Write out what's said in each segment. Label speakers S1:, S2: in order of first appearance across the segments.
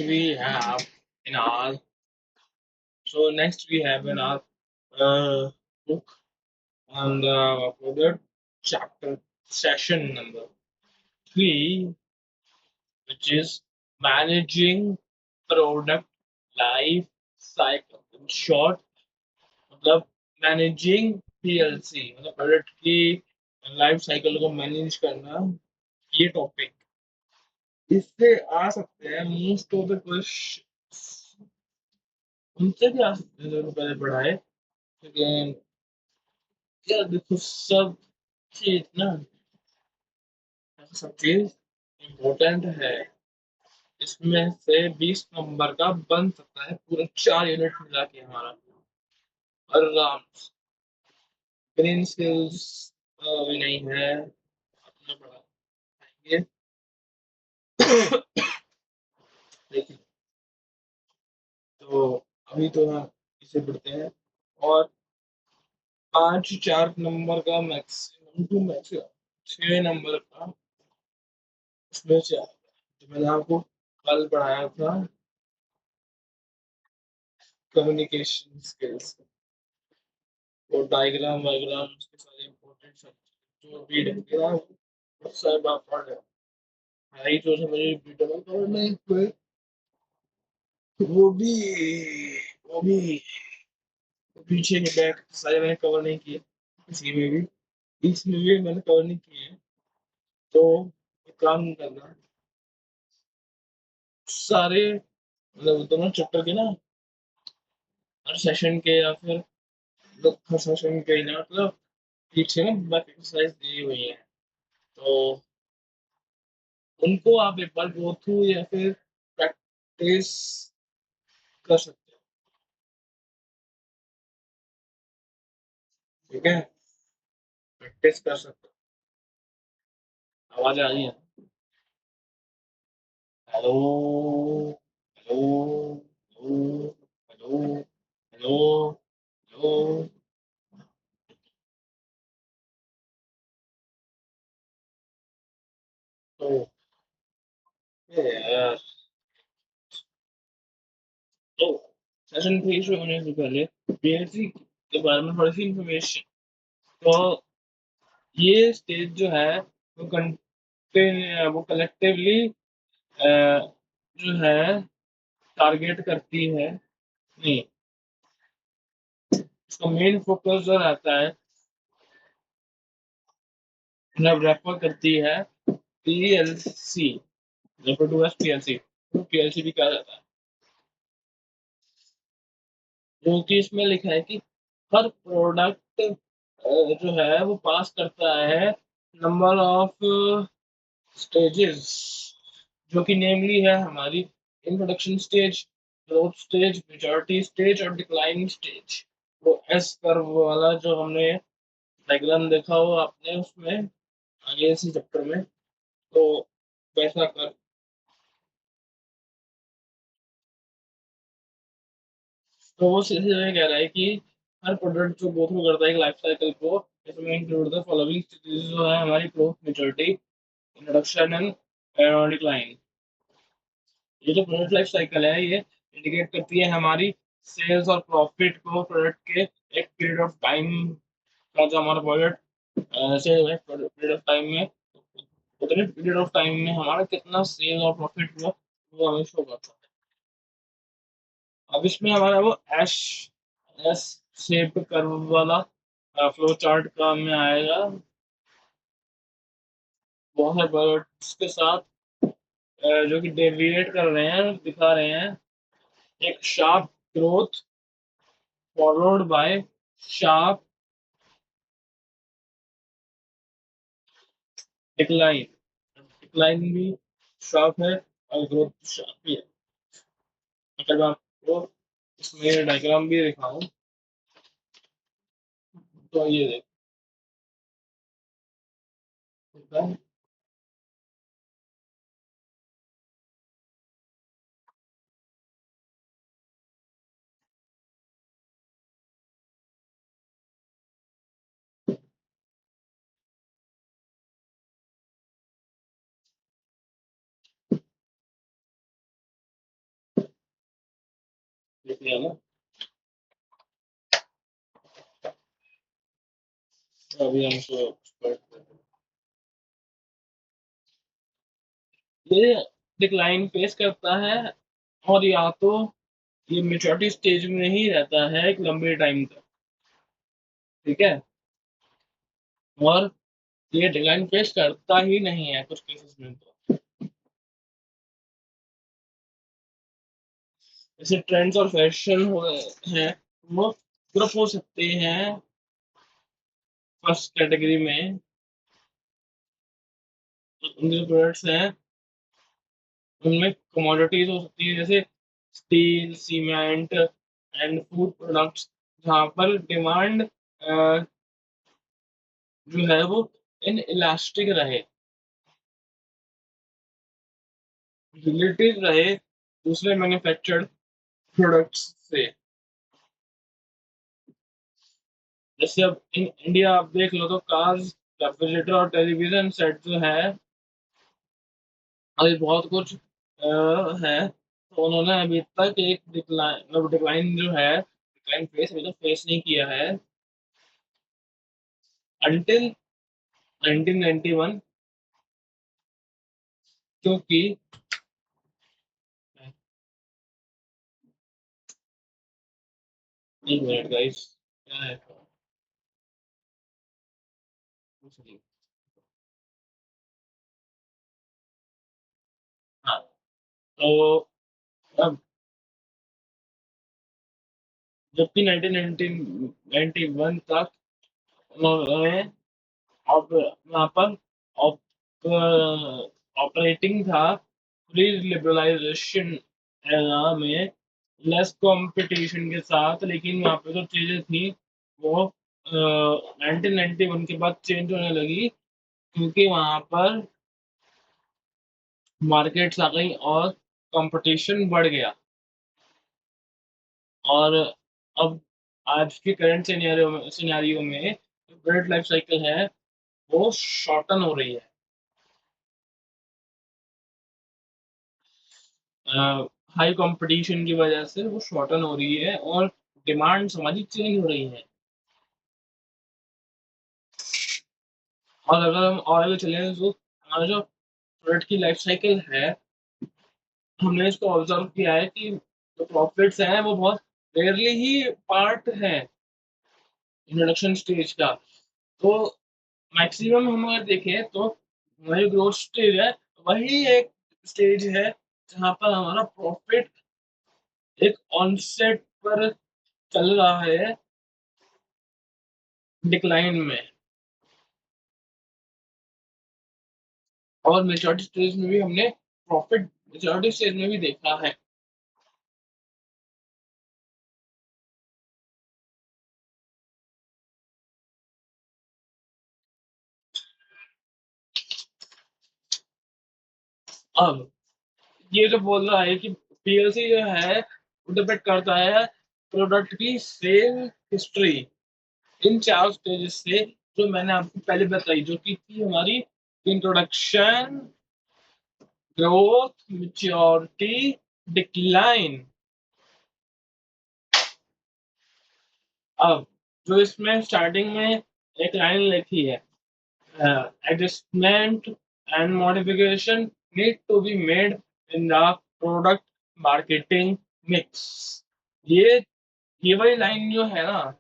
S1: we have in our next we have in our book on the product chapter session number 3, which is managing product life cycle. In short, मतलब managing PLC मतलब product की life cycle को manage करना, ये topic इससे आ सकते हैं most of the question, उनसे भी आ सकते हैं जो पहले पढ़ाए। लेकिन यार देखो, सब चीज ना, सब चीज इम्पोर्टेंट है। इसमें से 20 नंबर का बन सकता है पूरा 4 यूनिट मिला के हमारा आराम से। ग्रीन स्किल्स भी नहीं है, अपना पढ़ाएंगे। देखिए, तो अभी तो हम इसे पढ़ते हैं, और 5 4 नंबर का मैक्सिमम टू मैक्सिमम 6 नंबर का इसमें से आएगा। जो मैंने आपको कल पढ़ाया था, कम्युनिकेशन स्किल्स, वो डायग्राम वायग्राम उसके सारे इम्पोर्टेंट सब जो भी रहेगा वो सब आप पढ़ रहे हो। भाई जो समझ डिटेल कवर नहीं हुए, वो भी वो भी पीछे के बैक सारे मैंने कवर नहीं किए, इसी में भी इसमें भी मैंने कवर नहीं किए हैं। तो एक काम करना, सारे मतलब दोनों चैप्टर के ना, हर सेशन के या फिर हर सेशन के ना, मतलब पीछे ना बैक एक्सरसाइज दी हुई है, तो उनको आप एक बार गो थ्रू या फिर प्रैक्टिस कर सकते हो। ठीक है, प्रैक्टिस कर सकते हो। आवाज आ रही है? Hello, hello, hello, hello, hello, hello. तो ये यार, तो सेशन 3 शुरू होने से पहले पीएलसी के बारे में थोड़ी सी इंफॉर्मेशन। तो ये स्टेज जो है वो कलेक्टिवली जो है टारगेट करती है, नहीं, इसका मेन फोकस जो रहता है, मतलब रेफर करती है PLC, refer to as PLC, तो पीएलसी भी कहा जाता है। जो कि इसमें लिखा है कि हर प्रोडक्ट जो है वो पास करता है नंबर ऑफ स्टेजेस, जो कि नेमली है हमारी introduction stage, growth stage, majority stage और डिक्लाइनिंग स्टेज। वो एस कर्व वाला जो हमने डायग्राम देखा हो आपने उसमें आगे इसी चैप्टर में, तो वैसा कर। तो वो सीधे ये कह रहा है कि हर प्रोडक्ट जो गो थ्रू करता है एक लाइफ साइकिल को, इसमें इंक्लूड द फॉलोइंग स्टेजेस जो है हमारी growth, maturity, introduction and decline. ये जो प्रोडक्ट लाइफ साइकिल है, ये इंडिकेट करती है हमारी सेल्स और प्रॉफिट को प्रोडक्ट के एक पीरियड ऑफ टाइम का, जो हमारा प्रोडक्ट सेल है पीरियड ऑफ टाइम में, उतने पीरियड ऑफ टाइम में हमारा कितना सेल और प्रॉफिट हुआ वो हमें शो करता है। अब इसमें हमारा वो एस एस शेप कर्व वाला फ्लो चार्ट का में आएगा, बहुत सारे प्रोडक्ट्स के साथ जो कि डेविएट कर रहे हैं, दिखा रहे हैं एक sharp growth followed by sharp decline. Decline भी शार्प है और ग्रोथ शार्प भी है। अगर मैं आपको इसमें डायग्राम भी दिखाऊं, तो ये देखो, देख लिया ना। अभी हम इसको पढ़ते हैं। ये डिक्लाइन फेस करता है, और या तो ये मेच्योरिटी स्टेज में ही रहता है एक लंबे टाइम तक। ठीक है। और ये डिक्लाइन फेस करता ही नहीं है कुछ केसेस में। तो जैसे ट्रेंड्स और फैशन हो हैं, वो ग्रुप हो सकते हैं फर्स्ट कैटेगरी में। उनके जो प्रोडक्ट्स हैं उनमें कमोडिटीज हो सकती है, जैसे steel, cement and food products, जहाँ पर डिमांड जो है वो इन इलास्टिक रहे, रिलेटेड रहे दूसरे मैन्युफैक्चर्ड प्रोडक्ट्स से। जैसे अब इन इंडिया आप देख लो तो कार्स, रेफ्रिजरेटर और टेलीविजन सेट जो है, अभी बहुत कुछ है। तो उन्होंने अभी तक एक डिक्लाइन, मतलब डिक्लाइन जो है, डिक्लाइन फेस अभी तक फेस नहीं किया है अंटिल 1991। क्योंकि एक मिनट गाइस, क्या है कुछ नहीं। हाँ, तो अब जबकि 1991 तक उन्होंने अब वहाँ पर ऑपरेटिंग था प्री लिबरलाइजेशन एरा में, लेस कंपटीशन के साथ। लेकिन वहाँ पे जो चीजें थी वो 1991 के बाद चेंज होने लगी, क्योंकि वहाँ पर मार्केट्स आ गई और कंपटीशन बढ़ गया। और अब आज के करंट सिनेरियो में ब्रेड लाइफ साइकिल है वो शॉर्टन हो रही है। हाई कंपटीशन की वजह से वो शॉर्टन हो रही है, और डिमांड हमारी चेंज हो रही है। और अगर हम और आगे चलें तो हमारा जो प्रोडक्ट की लाइफ साइकिल है, हमने इसको ऑब्जर्व किया है कि जो प्रॉफिट्स हैं वो बहुत रेयरली ही पार्ट है इंट्रोडक्शन स्टेज का। तो मैक्सिमम हम अगर देखें तो वही ग्रोथ स्टेज है, वही एक स्टेज है जहाँ पर हमारा प्रॉफिट एक ऑनसेट पर चल रहा है डिक्लाइन में। और मेच्योरिटी स्टेज में भी हमने प्रॉफिट मेच्योरिटी स्टेज में भी देखा है। अब ये जो बोल रहा है कि पीएलसी जो है वो डिपेंड करता है प्रोडक्ट की सेल हिस्ट्री इन चार स्टेजेस से, जो मैंने आपको पहले बताई, जो कि थी हमारी इंट्रोडक्शन, ग्रोथ, मेच्योरिटी, डिक्लाइन। अब जो इसमें स्टार्टिंग में एक लाइन लिखी है, adjustment and modification need to be made in the product marketing mix। ये ये वाली लाइन जो है ना,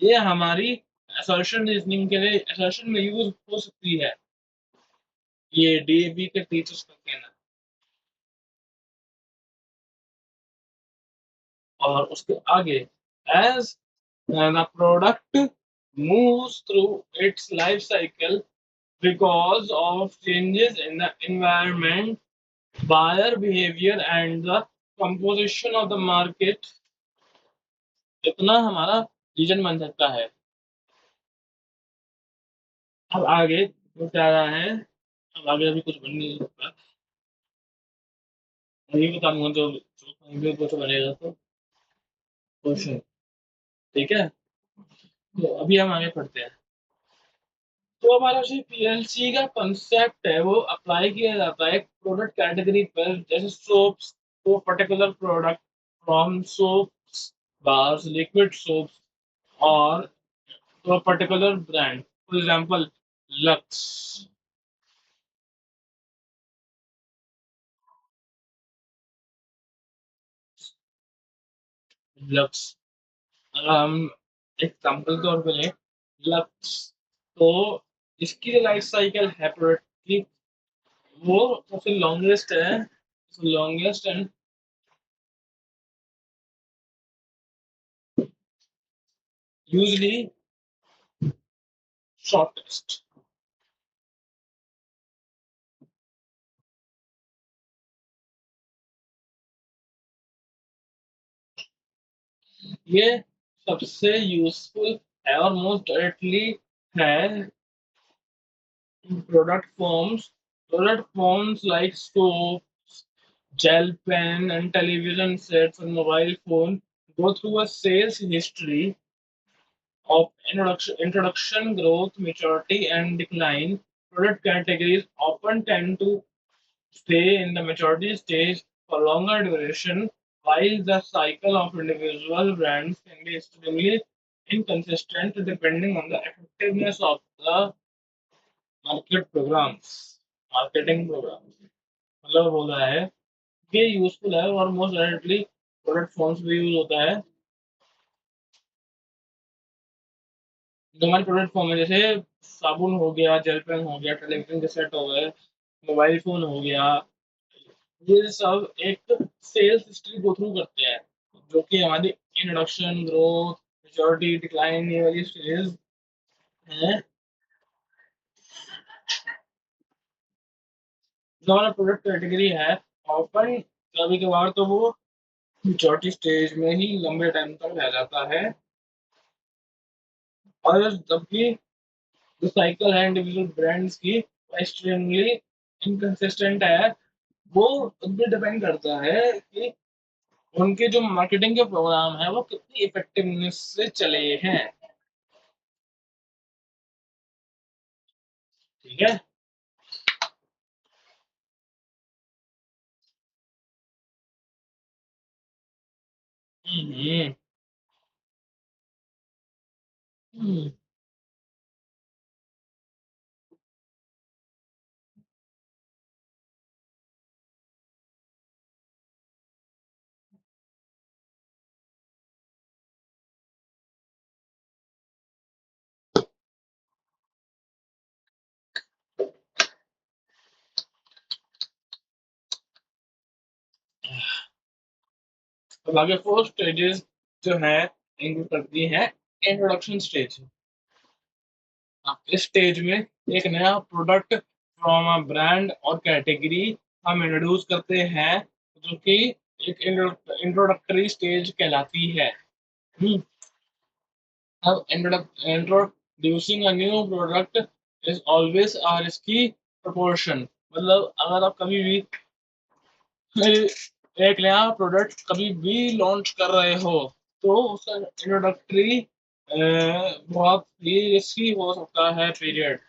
S1: ये हमारी असर्शन रीजनिंग के लिए असर्शन में यूज हो सकती है, ये डीएबी के टीचर्स का कहना। और उसके आगे, as the product moves through its life cycle because of changes in the environment, buyer behavior and the composition of the market, इतना हमारा रीजन बन सकता है। अब आगे वो क्या रहा है, अब आगे अभी कुछ बन नहीं सकता, अभी बता दूंगा जो जो कहीं भी कुछ बनेगा तो क्वेश्चन। ठीक है, तो अभी हम आगे पढ़ते हैं। तो हमारा जो पीएलसी का कंसेप्ट है वो अप्लाई किया जाता है प्रोडक्ट कैटेगरी पर, जैसे सोप्स, तो particular product from soaps, bars, liquid soaps, or to a particular brand. For example, Lux. Lux. um, example तौर पे लें लक्स, तो इसकी लाइफ साइकिल है प्रोडक्ट की, वो सबसे लॉन्गेस्ट है, लॉन्गेस्ट एंड यूजली शॉर्टेस्ट। ये सबसे यूजफुल है और मोस्ट डायरेक्टली है product forms like soaps, gel pen, and television sets and mobile phone go through a sales history of introduction, growth, maturity, and decline. Product categories often tend to stay in the maturity stage for longer duration, while the cycle of individual brands can be extremely inconsistent depending on the effectiveness of the marketing program मतलब हो रहा है, ये useful है और most directly product forms भी use होता है। जो हमारे प्रोडक्ट फॉर्म है जैसे साबुन हो गया, जेल पेन हो गया, टेलीविजन के सेट हो गए, मोबाइल फोन हो गया, ये सब एक सेल्स हिस्ट्री गो थ्रू करते हैं, जो कि हमारी इंट्रोडक्शन, ग्रोथ, मेच्योरिटी, डिक्लाइन, ये वाली स्टेज है। जो हमारा प्रोडक्ट कैटेगरी है, ऑफन कभी कभार तो वो मेच्योरिटी स्टेज में ही लंबे टाइम तक रह जाता है, और जबकि जो साइकिल है इंडिविजुअल ब्रांड्स की एक्सट्रीमली इनकंसिस्टेंट है। वो उस पर डिपेंड करता है कि उनके जो मार्केटिंग के प्रोग्राम है वो कितनी इफेक्टिवनेस से चले हैं। ठीक है। हम्म। हम्म। अब आगे 4 स्टेजेस जो है इंक्लूड करती है इंट्रोडक्शन स्टेज। इस स्टेज में एक नया प्रोडक्ट फ्रॉम अ ब्रांड और कैटेगरी हम इंट्रोड्यूस करते हैं, जो कि एक इंट्रोडक्टरी स्टेज कहलाती है। हम्म। अब introducing a new product is always a risky proportion। मतलब अगर आप कभी भी एक नया प्रोडक्ट कभी भी लॉन्च कर रहे हो, तो उसका इंट्रोडक्टरी बहुत ही रिस्की हो सकता है पीरियड,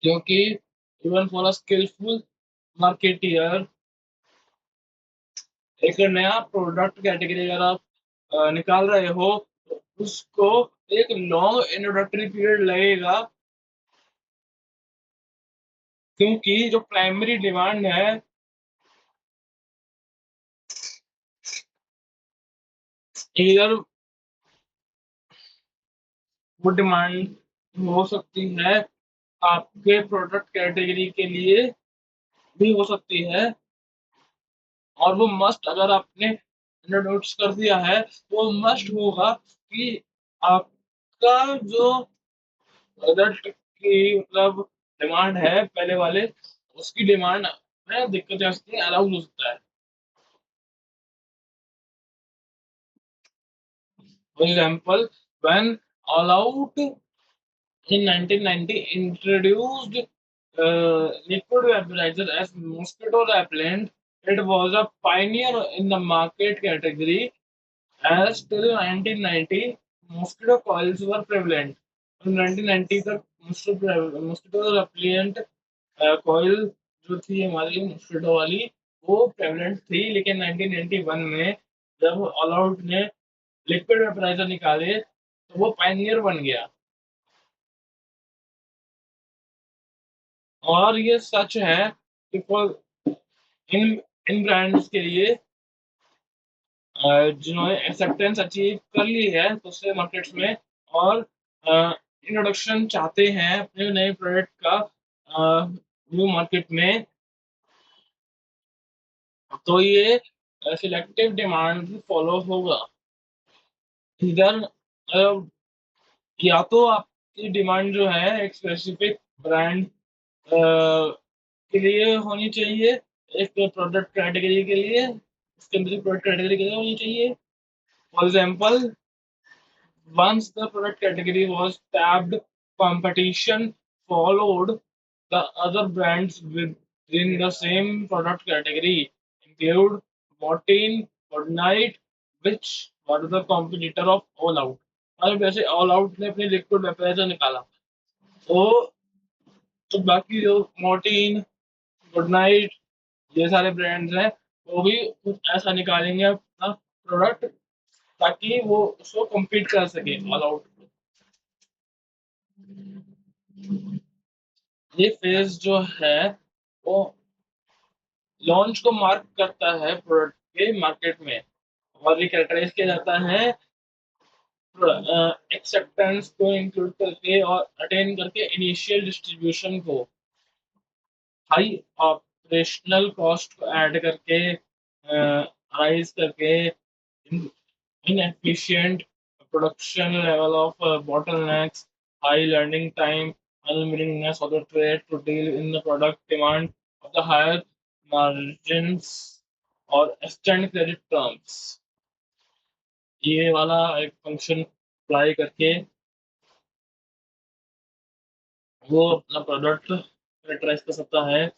S1: क्योंकि even for a skilful marketer एक नया प्रोडक्ट कैटेगरी अगर आप निकाल रहे हो, तो उसको एक लॉन्ग इंट्रोडक्टरी पीरियड लगेगा, क्योंकि जो प्राइमरी डिमांड है इधर, वो डिमांड हो सकती है आपके प्रोडक्ट कैटेगरी के लिए भी हो सकती है, और वो मस्ट अगर आपने इंट्रोड्यूस कर दिया है, वो मस्ट होगा कि आपका जो प्रोडक्ट की मतलब डिमांड है पहले वाले, उसकी डिमांड में दिक्कत आ सकती है, अलाउड हो सकता है। For example, when all out in 1990 introduced liquid vaporizer as mosquito repellent. It was a pioneer in the market category, as till 1990 mosquito coils were prevalent। from 1990 तक mosquito repellent coil जो थी हमारी mosquito वाली, वो prevalent थी, लेकिन 1991 में जब ऑल आउट ने लिक्विड वेपराइज़र निकाले, तो वो पायनियर बन गया। और ये सच है कि फॉर इन इन ब्रांड्स के लिए जिन्होंने एक्सेप्टेंस अचीव कर ली है दूसरे मार्केट्स में और इंट्रोडक्शन चाहते हैं अपने नए प्रोडक्ट का न्यू मार्केट में, तो ये सिलेक्टिव डिमांड फॉलो होगा। इधर या तो आपकी डिमांड जो है एक स्पेसिफिक ब्रांड के लिए होनी चाहिए, एक प्रोडक्ट कैटेगरी के लिए, सेकेंडरी प्रोडक्ट कैटेगरी के लिए होनी चाहिए। For example, once the product category was tapped, competition followed. The other brands within the same product category include Mortein, Goodnight, which were the competitor of All Out. और वैसे all out ने अपने liquid vaporiser निकाला, तो बाकी जो Mortein, good night, ये सारे ब्रांड्स हैं, वो भी कुछ ऐसा निकालेंगे अपना प्रोडक्ट ताकि वो उसको compete कर सके ऑल आउट। ये फेज जो है वो लॉन्च को मार्क करता है प्रोडक्ट के मार्केट में, और ये कैरेक्टराइज किया जाता है एक्सेप्टेंस को इंक्लूड करके और अटेन करके इनिशियल डिस्ट्रीब्यूशन को, हाई ऑपरेशनल कॉस्ट को ऐड करके, राइज करके, inefficient production level of bottlenecks, high learning time, unwillingness of the trade to deal in the product demand of the higher margins और extend credit terms, ये वाला एक function apply करके वो अपना प्रोडक्ट कैरेक्टराइज कर सकता है।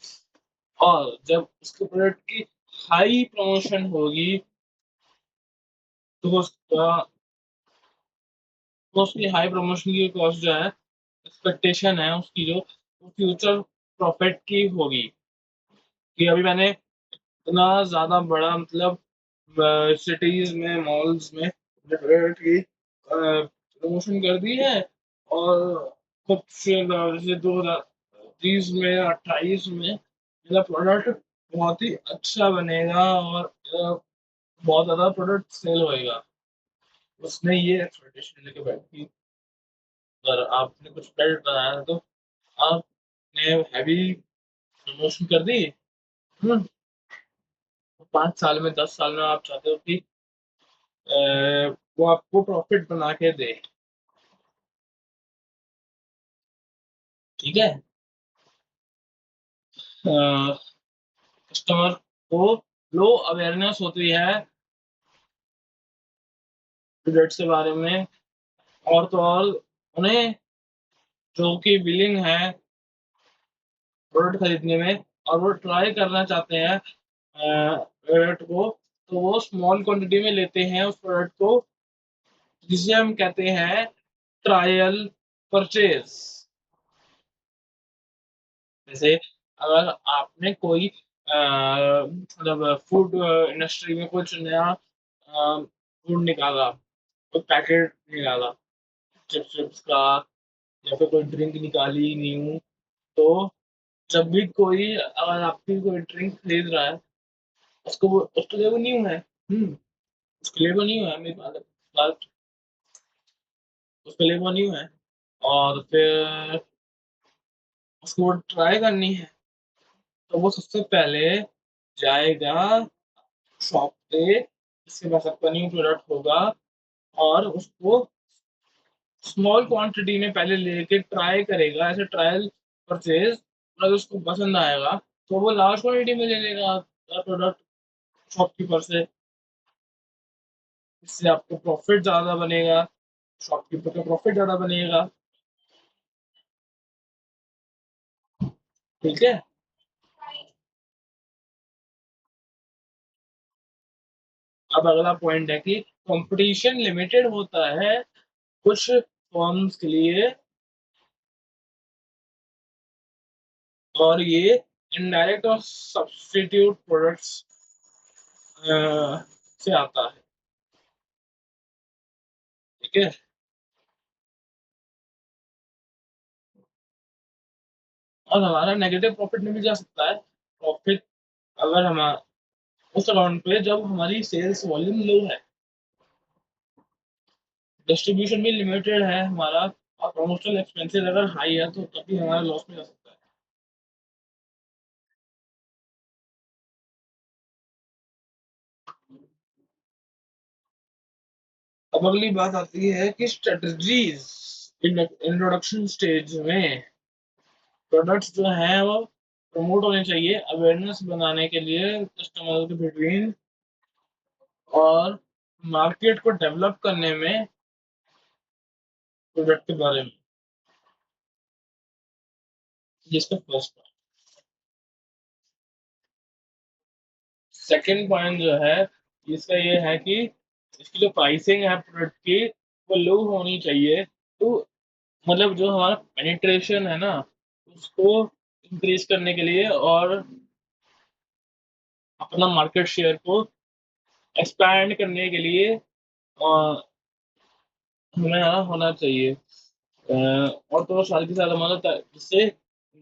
S1: और जब उसके प्रोडक्ट की हाई प्रमोशन होगी, तो उसकी हाई प्रमोशन की कॉस्ट जो है, एक्सपेक्टेशन है उसकी जो फ्यूचर प्रॉफिट की होगी, कि अभी मैंने इतना ज़्यादा बड़ा मतलब सिटीज़ में, मॉल्स में डेकोरेट की प्रमोशन कर दी है, और कुछ जैसे 2030 में, 28 में मेरा प्रोडक्ट बहुत ही अच्छा बनेगा और बहुत ज़्यादा प्रोडक्ट सेल होएगा। उसने ये एक्सपेक्टेशन लेके बैठी, अगर आपने कुछ प्रोडक्ट बनाया है, तो आपने हैवी प्रमोशन कर दी। 5 साल में, 10 साल में आप चाहते हो कि वो आपको प्रॉफिट बना के दे, ठीक है। कस्टमर को लो अवेयरनेस होती है प्रोडक्ट्स के बारे में, और तो और उन्हें जो कि विलिंग है प्रोडक्ट खरीदने में, और वो ट्राई करना चाहते हैं प्रोडक्ट को, तो वो स्मॉल क्वांटिटी में लेते हैं उस प्रोडक्ट को, जिसे हम कहते हैं ट्रायल परचेज। जैसे अगर आपने कोई मतलब फूड इंडस्ट्री में कुछ नया फूड निकाला, कोई पैकेट निकाला चिप्स विप्स का, या फिर कोई ड्रिंक निकाली न्यू, तो जब भी कोई अगर आपकी कोई ड्रिंक खरीद रहा है, उसके लिए वो न्यू है। उसके लिए वो न्यू है, मेरी बात उसके लिए वो न्यू है, और फिर उसको वो ट्राई करनी है, तो वो सबसे पहले जाएगा शॉप पे जिसके पास आपका न्यू प्रोडक्ट होगा, और उसको स्मॉल क्वांटिटी में पहले लेके ट्राई करेगा, ऐसे ट्रायल परचेज। अगर उसको पसंद आएगा, तो वो लार्ज क्वांटिटी में ले लेगा प्रोडक्ट शॉपकीपर से। इससे आपको प्रॉफिट ज़्यादा बनेगा, शॉपकीपर का प्रॉफिट ज़्यादा बनेगा, ठीक है। अब अगला पॉइंट है कि कंपटीशन लिमिटेड होता है कुछ फर्म्स के लिए, और ये इनडायरेक्ट और सब्स्टिट्यूट प्रोडक्ट्स से आता है। ठीक है। और हमारा नेगेटिव प्रॉफिट में भी जा सकता है। प्रॉफिट अगर हम उस अकाउंट पे जब हमारी सेल्स वॉल्यूम लो है, डिस्ट्रीब्यूशन भी लिमिटेड है हमारा, और प्रमोशनल एक्सपेंसेस अगर हाई है तो तभी हमारा लॉस में जा सकता है। अब अगली बात आती है कि स्ट्रेटजीज। इंट्रोडक्शन स्टेज में प्रोडक्ट्स जो हैं वो प्रमोट होने चाहिए अवेयरनेस बनाने के लिए कस्टमर के बिटवीन, और मार्केट को डेवलप करने में प्रोडक्ट के बारे में। जिसका फर्स्ट पॉइंट। सेकंड पॉइंट जो है इसका ये है कि इसकी जो प्राइसिंग है प्रोडक्ट की वो लो होनी चाहिए। तो मतलब जो हमारा पेनिट्रेशन है ना, उसको इंक्रीज करने के लिए और अपना मार्केट शेयर को एक्सपैंड करने के लिए हमें यहाँ होना चाहिए। और तो साथ के साथ हमारा जिससे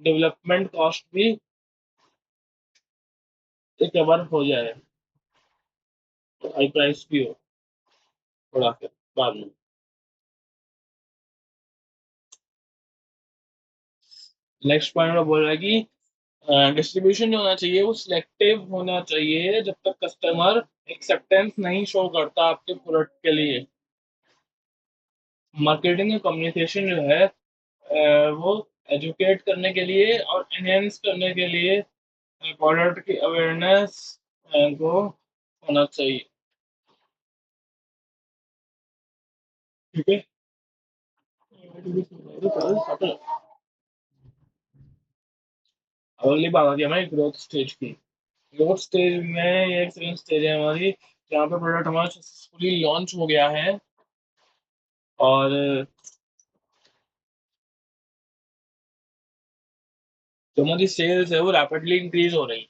S1: डेवलपमेंट कॉस्ट भी कवर हो जाए, तो हाई प्राइस भी हो थोड़ा फिर बाद में। नेक्स्ट पॉइंट में बोल रहा है कि डिस्ट्रीब्यूशन जो होना चाहिए वो सिलेक्टिव होना चाहिए जब तक कस्टमर एक्सेप्टेंस नहीं शो करता आपके प्रोडक्ट के लिए। मार्केटिंग और कम्युनिकेशन जो है वो एजुकेट करने के लिए और एनहेंस करने के लिए प्रोडक्ट की अवेयरनेस को होना चाहिए। ठीक है। अगली बात आती है हमारी ग्रोथ स्टेज की। ग्रोथ स्टेज में ये एक सेकंड स्टेज है हमारी, जहाँ पे प्रोडक्ट हमारा सक्सेसफुली लॉन्च हो गया है और जो हमारी सेल्स है वो रैपिडली इंक्रीज हो रही है।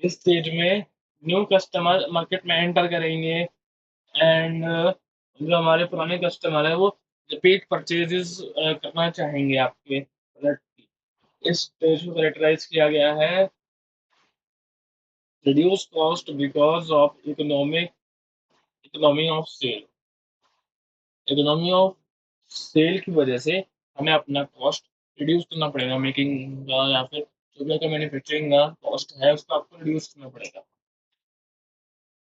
S1: इस स्टेज में न्यू कस्टमर मार्केट में एंटर करेंगे, एंड जो हमारे पुराने कस्टमर है वो रिपीट परचेजेस करना चाहेंगे आपके प्रोडक्ट की। इस स्टेज को कैरेक्टराइज किया गया है reduce cost because of economy of sale. Economy of sale की वजह से हमें अपना कॉस्ट रिड्यूस करना पड़ेगा, मेकिंग का या फिर जो भी का मैन्युफैक्चरिंग का कॉस्ट है उसको आपको रिड्यूस करना पड़ेगा।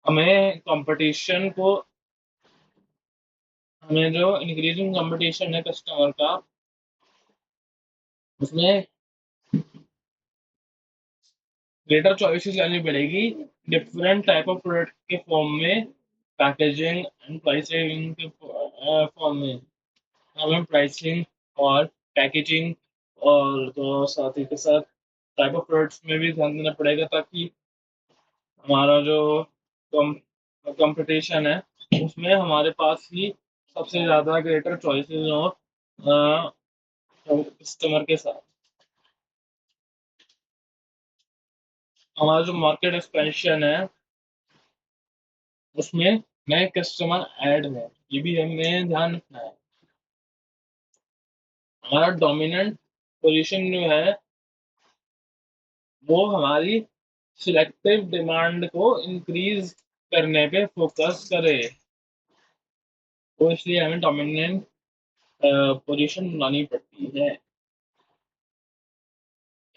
S1: हमें कंपटीशन को हमें जो इंक्रीजिंग कंपटीशन है कस्टमर का, उसमें ग्रेटर चॉइसेस लानी पड़ेगी डिफरेंट टाइप ऑफ प्रोडक्ट के फॉर्म में, पैकेजिंग एंड प्राइसिंग के फॉर्म में। हमें प्राइसिंग और पैकेजिंग और तो साथ ही के साथ टाइप ऑफ प्रोडक्ट्स में भी ध्यान देना पड़ेगा, ताकि हमारा जो कम कंपटीशन है उसमें हमारे पास ही सबसे ज़्यादा ग्रेटर चॉइसेस हो कस्टमर के साथ। हमारा जो मार्केट एक्सपेंशन है उसमें नए कस्टमर ऐड है, ये भी हमें ध्यान रखना है। हमारा डोमिनेंट पोजीशन जो है वो हमारी सिलेक्टिव डिमांड को इंक्रीज करने पे फोकस करे, तो इसलिए हमें डोमिनेंट पोजीशन बनानी पड़ती है।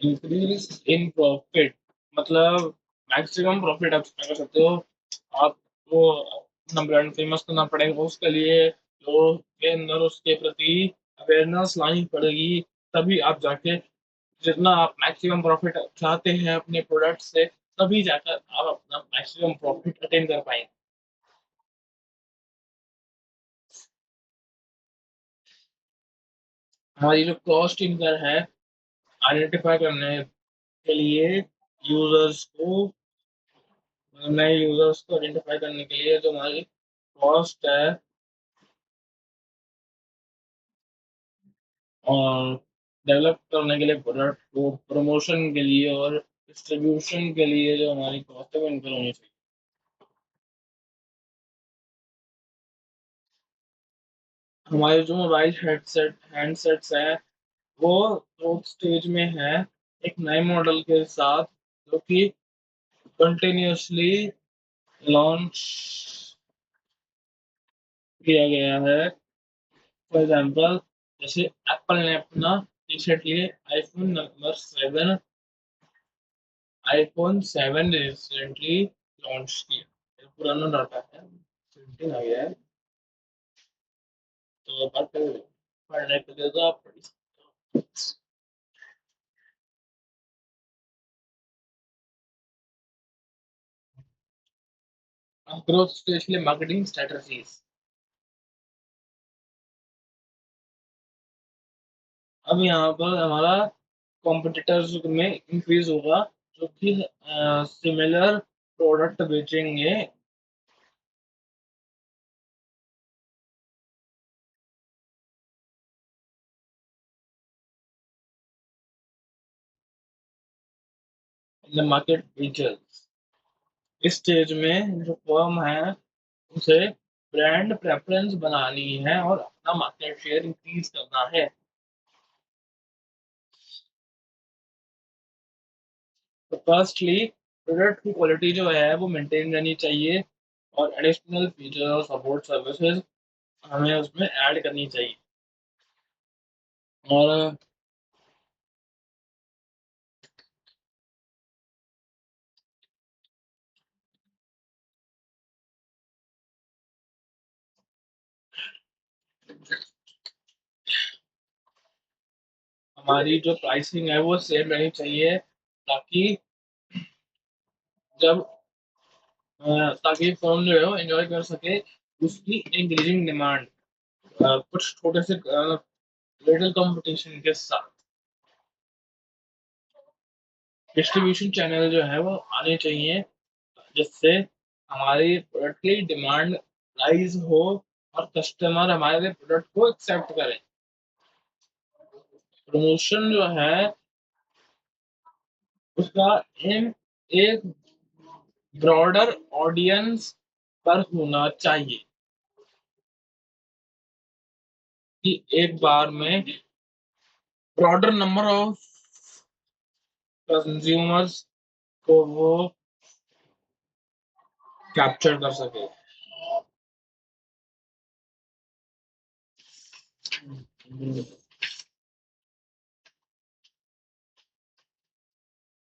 S1: इंक्रीज इन प्रॉफिट मतलब मैक्सिमम प्रॉफिट आप कर सकते हो। आपको अपना ब्रांड फेमस करना पड़ेगा, उसके लिए लोगों के अंदर उसके प्रति अवेयरनेस लानी पड़ेगी, तभी आप जाके जितना आप मैक्सिमम प्रॉफिट चाहते हैं अपने प्रोडक्ट से, तभी जाकर आप अपना मैक्सिमम प्रॉफिट अटेन कर पाएंगे। हमारी जो कॉस्ट इनकर है आइडेंटिफाई करने के लिए यूजर्स को, नए यूजर्स को आइडेंटिफाई करने के लिए जो हमारी कॉस्ट है डेवलप करने के लिए, प्रोडक्ट को प्रमोशन के लिए और डिस्ट्रीब्यूशन के लिए जो हमारी कॉस्ट है वो इनकर होनी चाहिए। हमारे जो मोबाइल हैंडसेट्स हैं वो ग्रोथ स्टेज में है, एक नए मॉडल के साथ जो कि कंटिन्यूअसली लॉन्च किया गया है। फॉर एग्जांपल, जैसे एप्पल ने अपना रिसेंटली आईफोन 7 रिसेंटली लॉन्च किया। ये पुराना डाटा है, 17 आ गया है, तो बट पढ़ने के लिए तो आप पढ़ सकते हो। अब ग्रोथ स्टेज के लिए मार्केटिंग स्ट्रेटजीज। अब यहाँ पर हमारा कॉम्पिटिटर्स में इंक्रीज होगा, जो कि सिमिलर प्रोडक्ट बेचेंगे। इन द मार्केट फीचर्स, इस स्टेज में जो फर्म है उसे ब्रांड प्रेफरेंस बनानी है और अपना मार्केट शेयर इंक्रीज करना है। तो फर्स्टली प्रोडक्ट की क्वालिटी जो है वो मेंटेन रहनी चाहिए, और एडिशनल फीचर और सपोर्ट सर्विसेज हमें उसमें ऐड करनी चाहिए। और हमारी जो प्राइसिंग है वो सेम रहनी चाहिए, ताकि जब ताकि फर्म जो है वो एंजॉय कर सके उसकी इंक्रीजिंग डिमांड, कुछ छोटे से लिटिल कंपटीशन के साथ। डिस्ट्रीब्यूशन चैनल जो है वो आने चाहिए, जिससे हमारी प्रोडक्ट की डिमांड राइज हो और कस्टमर हमारे प्रोडक्ट को एक्सेप्ट करें। प्रमोशन जो है उसका एम एक ब्रॉडर ऑडियंस पर होना चाहिए, कि एक बार में ब्रॉडर नंबर ऑफ कंज्यूमर्स को वो कैप्चर कर सके।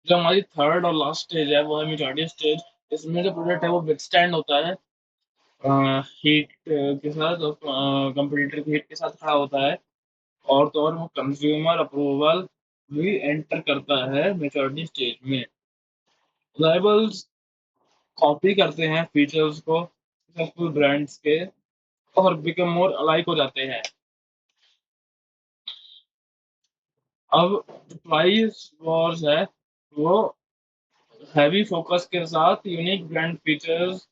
S1: जो हमारी थर्ड और लास्ट स्टेज है वो है मेजॉरिटी स्टेज। इसमें जो प्रोडक्ट है वो विथस्टैंड होता है हीट के साथ, और कंपटीटर की हीट के साथ खड़ा होता है, और तो और वो कंज्यूमर अप्रूवल भी एंटर करता है मेच्योरिटी स्टेज में। राइवल्स कॉपी करते हैं फीचर्स को सक्सेसफुल ब्रांड्स के, और बिकम मोर अलाइक हो जाते हैं। अब प्राइस वॉर्स है वो हैवी फोकस के साथ यूनिक ब्रांड फीचर्स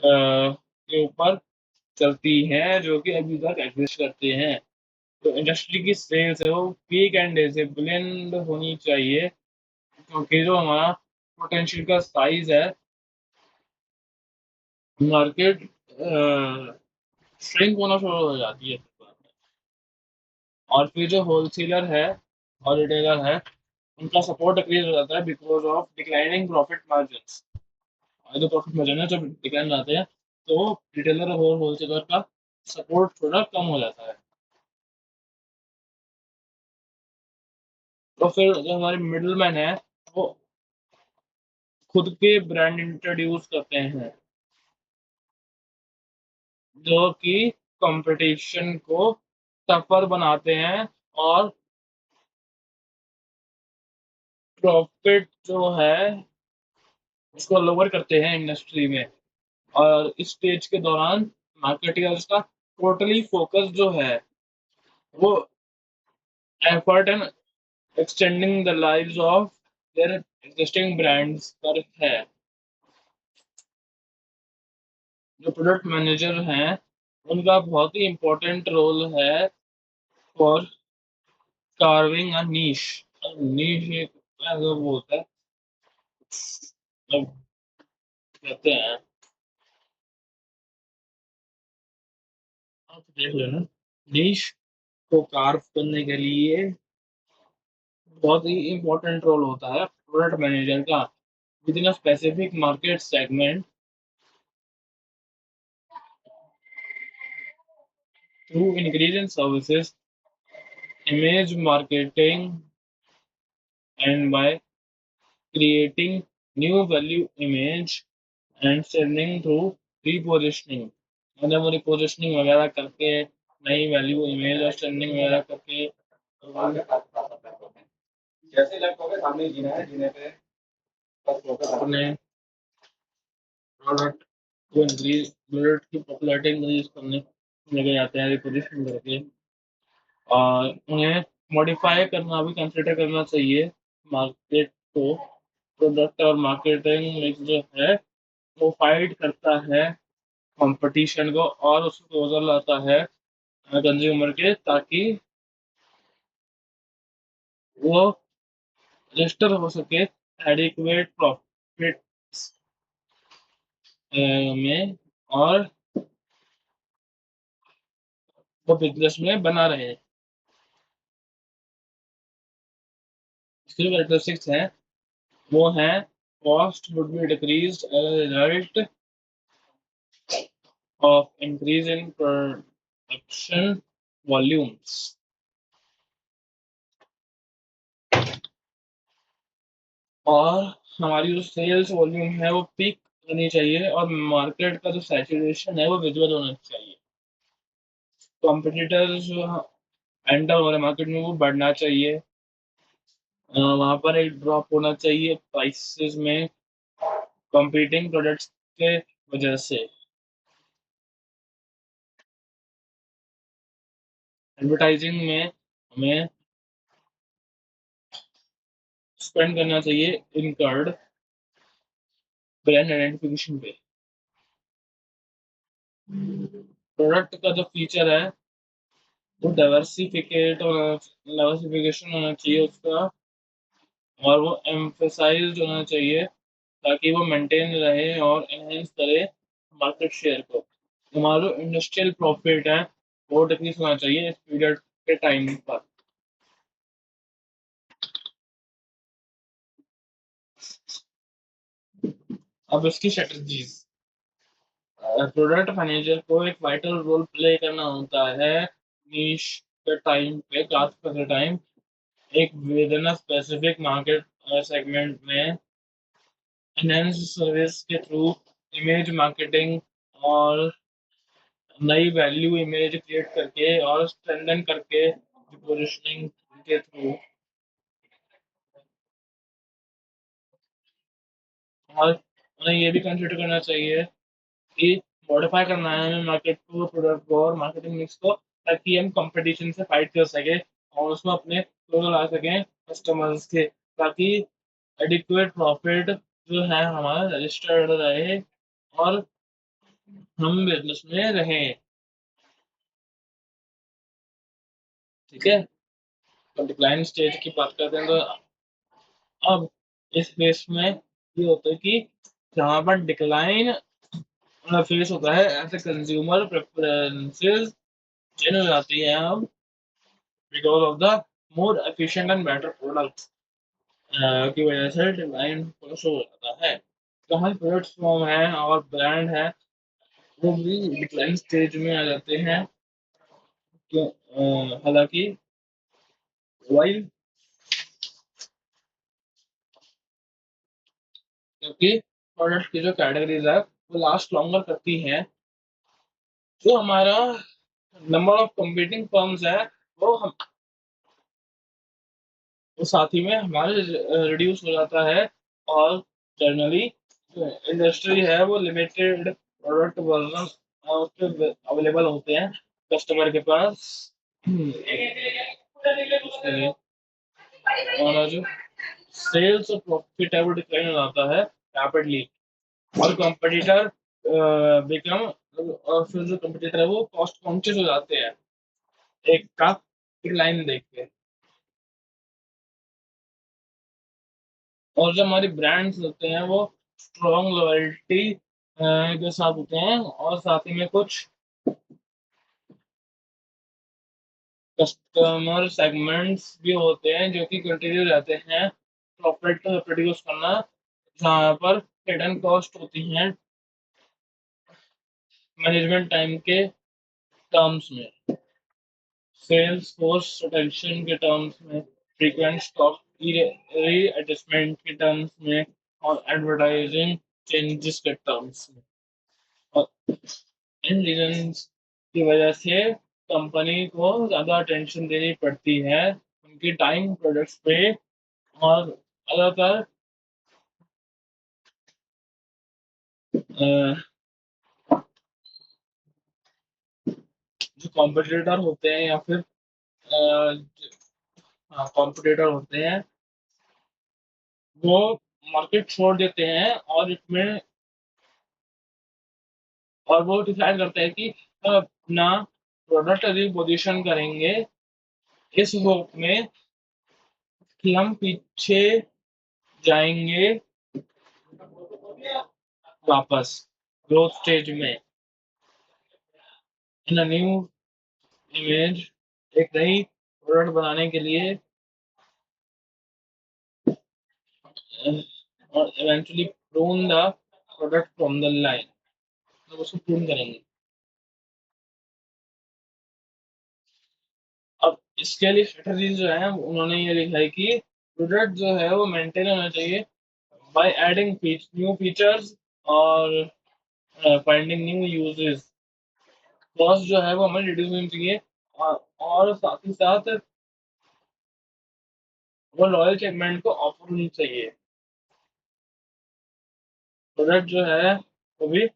S1: के ऊपर चलती है, जो कि अभी तक एग्जिस्ट करते हैं। तो इंडस्ट्री की सेल्स है वो पीक एंड डिसिप्लिन्ड होनी चाहिए, क्योंकि जो हमारा पोटेंशियल का साइज है, मार्केट श्रिंक होना शुरू हो जाती है। और फिर जो होलसेलर है और रिटेलर है उनका सपोर्ट डिक्रीज हो जाता है because of declining profit margins. और जो प्रॉफिट मार्जिन है जब डिक्लाइन आते हैं, तो रिटेलर और होलसेलर का सपोर्ट थोड़ा कम हो जाता है। तो फिर जो हमारे मिडल मैन है वो खुद के ब्रांड इंट्रोड्यूस करते हैं, जो कि कंपटीशन को टफर बनाते हैं और प्रॉफिट जो है उसको लोअर करते हैं इंडस्ट्री में। और इस स्टेज के दौरान मार्केटियर्स का टोटली फोकस जो है वो effort and extending the lives of their existing brands पर है। जो प्रोडक्ट मैनेजर हैं उनका बहुत ही इम्पोर्टेंट रोल है for carving a niche. Niche एक ऐसा वो होता है, मतलब कहते हैं, आप देख लेना। niche को कार्व करने के लिए बहुत ही इम्पोर्टेंट रोल होता है प्रोडक्ट मैनेजर का within a specific market segment through ingredient services, image marketing, and by creating new value image and sending through repositioning। मतलब रिपोजिशनिंग वगैरह करके नई वैल्यू इमेज और स्टैंडिंग वगैरह करके जैसे लैपटॉप के सामने जीना है जीने पे अपने प्रोडक्ट को इंक्रीज प्रोडक्ट की पॉपुलैरिटी इंक्रीज करने लेके जाते हैं रिपोजिशन करके। और उन्हें मॉडिफाई करना भी कंसिडर करना चाहिए मार्केट को। प्रोडक्ट और मार्केटिंग मिक्स जो है वो फाइट करता है कंपटीशन को और उसको क्लोजर लाता है कंज्यूमर के, ताकि वो रजिस्टर हो सके एडिक्वेट प्रॉफिट में, और वो बिजनेस में बना रहे। इसकी जो कैरेक्टरिस्टिक्स हैं वो हैं cost would be decrease as a result of increase in production volumes. और हमारी जो सेल्स वॉल्यूम है वो पीक होनी चाहिए और मार्केट का जो सैचुरेशन है वो विजुअल होना चाहिए। कॉम्पिटिटर्स जो एंटर हो रहे मार्केट में वो बढ़ना चाहिए। वहां पर एक ड्रॉप होना चाहिए प्राइसेस में कॉम्पीटिंग प्रोडक्ट्स के वजह से। एडवर्टाइजिंग में हमें स्पेंड करना चाहिए इनकर्ड ब्रांड आइडेंटिफिकेशन पे। प्रोडक्ट का जो फीचर है वो डाइवर्सिफिकेशन होना चाहिए उसका, और वो एम्फेसाइज होना चाहिए ताकि वो मेंटेन रहे और एनहेंस करे मार्केट शेयर को। हमारा जो इंडस्ट्रियल प्रॉफिट है वो डिक्रीज होना चाहिए इस पीरियड के टाइम पर। अब इसकी स्ट्रेटजीज, प्रोडक्ट मैनेजर को एक वाइटल रोल प्ले करना होता है नीश के टाइम पे, खास कर टाइम एक with in specific market segment में एनहेंस सर्विस के थ्रू, इमेज मार्केटिंग और नई वैल्यू इमेज क्रिएट करके और स्ट्रेंथन करके पोजिशनिंग के थ्रू। और उन्हें ये भी कंसिडर करना चाहिए कि मॉडिफाई करना है हमें मार्केट को, प्रोडक्ट को और मार्केटिंग मिक्स को, ताकि हम कंपटीशन से फाइट कर सके और उसमें अपने क्लोज ला सकें कस्टमर्स के, ताकि एडिक्वेट प्रॉफिट जो है हमारा रजिस्टर्ड रहे और हम बिजनेस में रहें। ठीक है। तो डिक्लाइन स्टेज की बात करते हैं तो अब इस फेस में ये होता है कि जहाँ पर डिक्लाइन फेस होता है ऐसे कंज्यूमर प्रेफरेंसेस चेंज हो जाती है अब because of the more efficient and better products की वजह से डिक्लाइन शो हो जाता है। तो हमारे प्रोडक्ट्स फॉर्म है और ब्रांड है वो भी डिक्लाइन स्टेज में आ जाते हैं। क्यों हालांकि वाइल क्योंकि प्रोडक्ट की जो कैटेगरीज है वो लास्ट लॉन्गर करती हैं, जो हमारा नंबर ऑफ कंपीटिंग फर्म्स है वो हम वो साथ ही में हमारे रिड्यूस हो जाता है। और जनरली इंडस्ट्री है वो लिमिटेड प्रोडक्ट वर्जन अवेलेबल होते हैं कस्टमर के पास। उसके और जो सेल्स और प्रॉफिट है वो डिक्लाइन हो जाता है रैपिडली, और कंपटीटर बिकम और फिर जो कंपटीटर है वो कॉस्ट कॉन्शियस हो जाते हैं एक का डिक्लाइन देख के। और जो हमारे ब्रांड्स होते हैं वो स्ट्रॉन्ग लॉयल्टी के साथ होते हैं, और साथ ही में कुछ कस्टमर सेगमेंट्स भी होते हैं जो कि कंटिन्यू रहते हैं प्रॉफिट प्रोड्यूस करना, जहाँ पर हिडन कॉस्ट होती हैं मैनेजमेंट टाइम के टर्म्स में, सेल्स फोर्स रोटेशन के टर्म्स में, फ्रीक्वेंट स्टॉक रीएडजस्टमेंट के टर्म्स में, और एडवर्टाइजिंग चेंजेस के टर्म्स में। और इन रीजंस की वजह से कंपनी को ज़्यादा अटेंशन देनी पड़ती है उनकी टाइम प्रोडक्ट्स पे, और ज़्यादातर अ, जो कॉम्पिटिटर होते हैं या फिर कॉम्पिटिटर होते हैं वो मार्केट छोड़ देते हैं, और इसमें और वो डिसाइड करते हैं कि अपना प्रोडक्ट रिपोजिशन करेंगे इस होप में कि हम पीछे जाएंगे वापस ग्रोथ स्टेज में, इन न्यू इमेज, एक नई प्रोडक्ट बनाने के लिए, और eventually prune the product from the line, तो उसको प्रून करेंगे। अब इसके लिए स्ट्रेटजी जो है उन्होंने ये लिखा है कि प्रोडक्ट जो है वो मेंटेन होना चाहिए बाय एडिंग न्यू फीचर्स, और फाइंडिंग न्यू यूजेस। कॉस्ट जो है वो हमें रिड्यूस होनी चाहिए, और साथ ही साथ वो लॉयल सेगमेंट को ऑफर होनी चाहिए। प्रोडक्ट जो है वो भी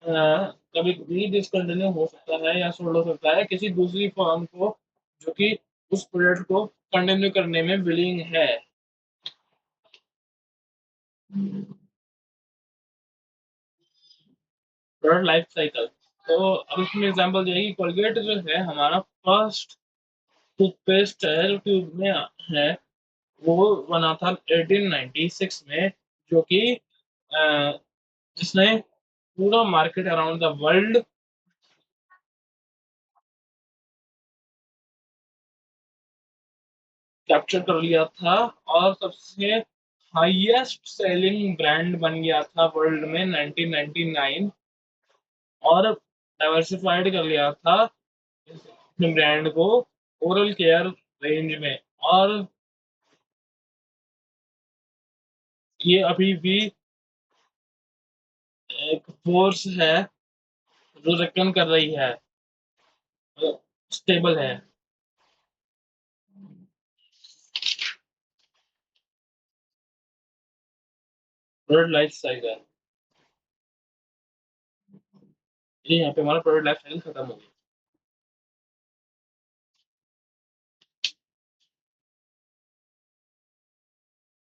S1: कभी भी डिसकंटिन्यू हो सकता है या सोल्ड हो सकता है किसी दूसरी फर्म को जो कि उस प्रोडक्ट को कंटिन्यू करने में विलिंग है। प्रोडक्ट लाइफ साइकिल, तो अब इसमें एग्जांपल दिया कि कोलगेट जो है हमारा फर्स्ट टूथपेस्ट है जो ट्यूब में है, वो बना था 1896 में, जो कि अ, जिसने पूरा market around the world capture कर लिया था, और सबसे हाईएस्ट सेलिंग ब्रांड बन गया था वर्ल्ड में 1999, और डाइवर्सिफाइड कर लिया था अपने ब्रांड को ओरल केयर रेंज में। और ये अभी भी एक फोर्स है जो रेकन कर रही है, स्टेबल है। प्रोडक्ट लाइफ साइकिल, ये यहाँ पे हमारा प्रोडक्ट लाइफ साइकिल खत्म हो गया।